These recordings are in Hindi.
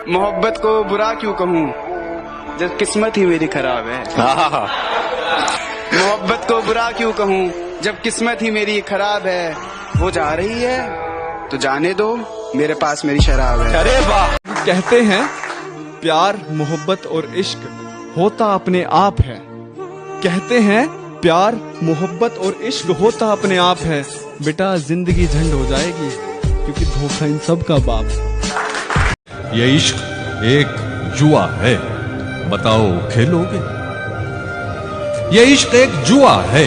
मोहब्बत को बुरा क्यों कहूँ जब किस्मत ही मेरी खराब है। मोहब्बत को बुरा क्यों कहूँ जब किस्मत ही मेरी खराब है। वो जा रही है तो जाने दो, मेरे पास मेरी शराब है। अरे वाह। कहते हैं प्यार मोहब्बत और इश्क होता अपने आप है। कहते हैं प्यार मोहब्बत और इश्क होता अपने आप है। बेटा जिंदगी झंड हो जाएगी क्योंकि धोखा इन सब का बाप है। ये इश्क एक जुआ है, बताओ खेलोगे? ये इश्क एक जुआ है,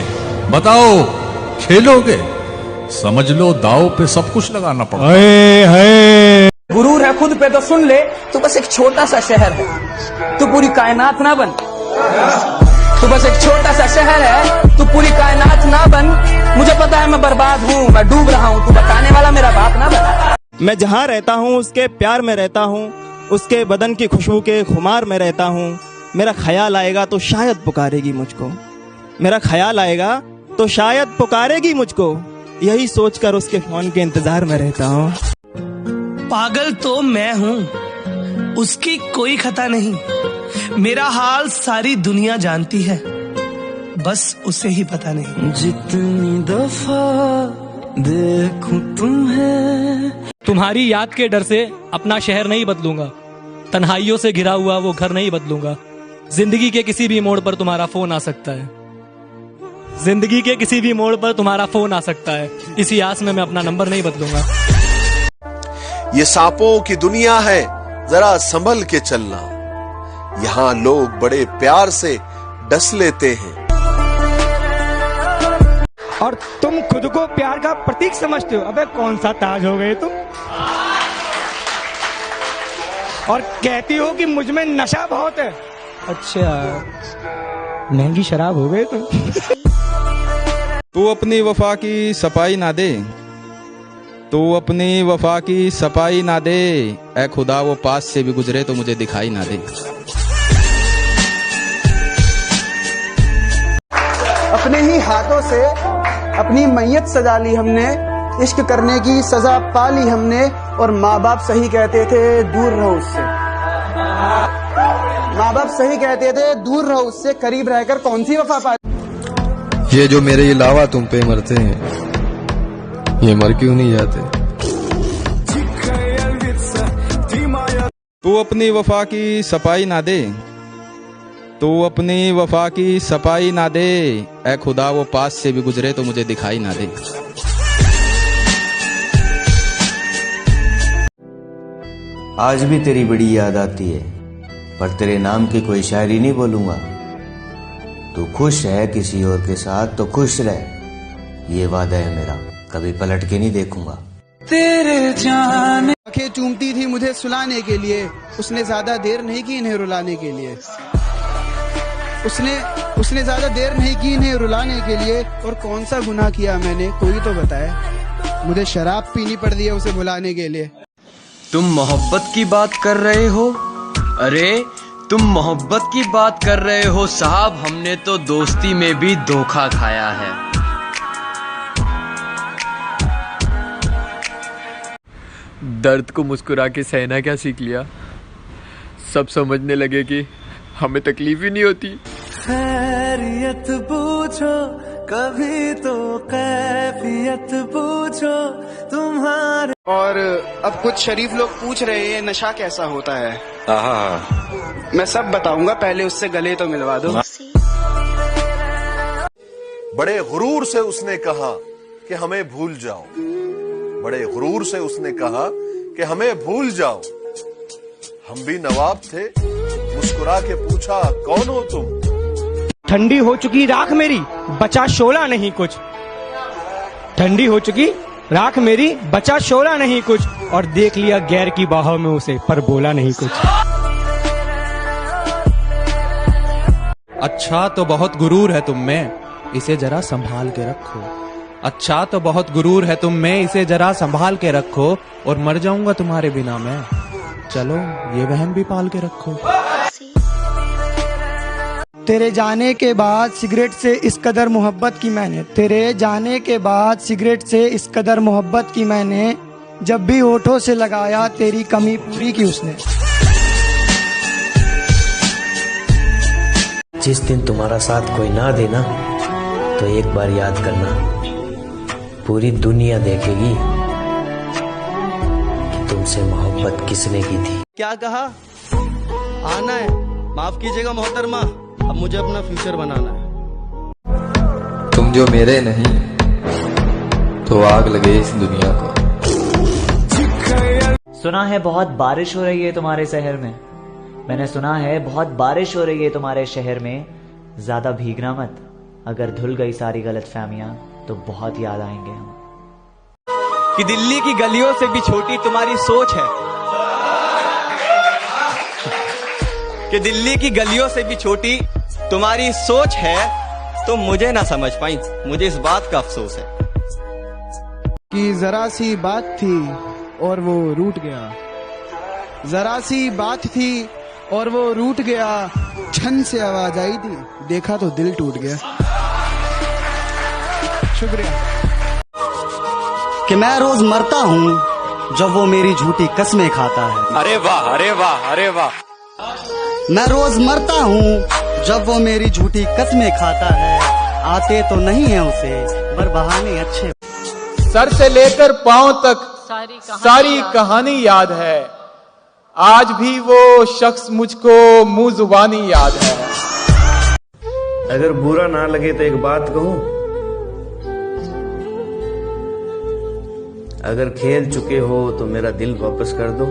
बताओ खेलोगे? समझ लो दाव पे सब कुछ लगाना पड़ता है। गुरूर है खुद पे तो सुन ले, तू बस एक छोटा सा शहर है, तू पूरी कायनात ना बन। तू बस एक छोटा सा शहर है, तू पूरी कायनात ना बन। मुझे पता है मैं बर्बाद हूँ, मैं डूब रहा हूँ, तू बताने वाला मेरा बाप ना बन। मैं जहाँ रहता हूँ उसके प्यार में रहता हूँ, उसके बदन की खुशबू के खुमार में रहता हूँ। मेरा ख्याल आएगा तो शायद पुकारेगी मुझको, मेरा ख्याल आएगा तो शायद पुकारेगी मुझको। यही सोचकर उसके फोन के इंतजार में रहता हूँ। पागल तो मैं हूँ, उसकी कोई खता नहीं। मेरा हाल सारी दुनिया जानती है, बस उसे ही पता नहीं। जितनी दफा देखूं तुम्हें। तुम्हारी याद के डर से अपना शहर नहीं बदलूंगा, तन्हाइयों से घिरा हुआ वो घर नहीं बदलूंगा। जिंदगी के किसी भी मोड़ पर तुम्हारा फोन आ सकता है, जिंदगी के किसी भी मोड़ पर तुम्हारा फोन आ सकता है। इसी आस में मैं अपना नंबर नहीं बदलूंगा। ये सांपों की दुनिया है, जरा संभल के चलना। यहाँ लोग बड़े प्यार से डस लेते हैं। और तुम खुद को प्यार का प्रतीक समझते हो। अबे कौन सा ताज हो गए तुम। और कहती हो कि मुझ में नशा बहुत है। अच्छा महंगी शराब हो गए तुम। तू अपनी वफा की सफाई ना दे, तू अपनी वफा की सफाई ना दे। ऐ खुदा वो पास से भी गुजरे तो मुझे दिखाई ना दे। अपने ही हाथों से अपनी मैयत सजा ली हमने, इश्क करने की सजा पा ली हमने। और माँ बाप सही कहते थे दूर रहो उससे, माँ बाप सही कहते थे दूर रहो उससे, करीब रहकर कौन सी वफा पा। ये जो मेरे अलावा तुम पे मरते हैं, ये मर क्यों नहीं जाते? तू अपनी वफा की सफाई ना दे, तू अपनी वफा की सफाई ना दे। ऐ खुदा वो पास से भी गुजरे तो मुझे दिखाई ना दे। आज भी तेरी बड़ी याद आती है, पर तेरे नाम की कोई शायरी नहीं बोलूंगा। तू खुश है किसी और के साथ तो खुश रह, ये वादा है मेरा, कभी पलट के नहीं देखूंगा। तेरे जाने आंखें चूमती थी मुझे सुलाने के लिए, उसने ज्यादा देर नहीं की इन्हें रुलाने के लिए। उसने ज्यादा देर नहीं की इन्हें रुलाने के लिए। और कौन सा गुनाह किया मैंने, कोई तो बताए। मुझे शराब पीनी पड़ रही है उसे भुलाने के लिए। तुम मोहब्बत की बात कर रहे हो? अरे तुम मोहब्बत की बात कर रहे हो साहब, हमने तो दोस्ती में भी धोखा खाया है। दर्द को मुस्कुरा के सहना क्या सीख लिया, सब समझने लगे कि हमें तकलीफ ही नहीं होती। खैरियत पूछो कभी तो कैफियत पूछो तुम्हारे। और अब कुछ शरीफ लोग पूछ रहे हैं नशा कैसा होता है। मैं सब बताऊंगा, पहले उससे गले तो मिलवा दो। बड़े गुरूर से उसने कहा कि हमें भूल जाओ, बड़े गुरूर से उसने कहा कि हमें भूल जाओ। हम भी नवाब थे, मुस्कुरा के पूछा कौन हो तुम। ठंडी हो चुकी राख मेरी, बचा शोला नहीं कुछ। ठंडी हो चुकी राख मेरी, बचा शोला नहीं कुछ। और देख लिया गैर की बाहों में उसे, पर बोला नहीं कुछ। अच्छा तो बहुत गुरूर है तुम में, इसे जरा संभाल के रखो। अच्छा तो बहुत गुरूर है तुम में, इसे जरा संभाल के रखो। और मर जाऊंगा तुम्हारे बिना मैं, चलो ये वहम भी पाल के रखो। तेरे जाने के बाद सिगरेट से इस कदर मोहब्बत की मैंने, तेरे जाने के बाद सिगरेट से इस कदर मोहब्बत की मैंने। जब भी होठों से लगाया तेरी कमी पूरी की उसने। जिस दिन तुम्हारा साथ कोई ना देना तो एक बार याद करना, पूरी दुनिया देखेगी कि तुमसे मोहब्बत किसने की थी। क्या कहा? आना है। माफ कीजिएगा मोहतरमा, अब मुझे अपना फ्यूचर बनाना है। तुम जो मेरे नहीं तो आग लगे इस दुनिया को। सुना है बहुत बारिश हो रही है तुम्हारे शहर में। मैंने सुना है बहुत बारिश हो रही है तुम्हारे शहर में। ज्यादा भीगना मत, अगर धुल गई सारी गलतफहमियां तो बहुत याद आएंगे हम। कि दिल्ली की गलियों से भी छोटी तुम्हारी सोच है, कि दिल्ली की गलियों से भी छोटी तुम्हारी सोच है, तो मुझे ना समझ पाई। मुझे इस बात का अफसोस है कि जरा सी बात थी और वो रूठ गया, जरा सी बात थी और वो रूठ गया। छन से आवाज आई थी, देखा तो दिल टूट गया। शुक्रिया। कि मैं रोज मरता हूँ जब वो मेरी झूठी कस्में खाता है। अरे वाह, अरे वाह, अरे वाह। मैं रोज मरता हूँ जब वो मेरी झूठी कस्में खाता है। आते तो नहीं है उसे पर बहाने अच्छे। सर से लेकर पांव तक सारी कहानी याद है। आज भी वो शख्स मुझको मुंह जुबानी याद है। अगर बुरा ना लगे तो एक बात कहूं, अगर खेल चुके हो तो मेरा दिल वापस कर दो।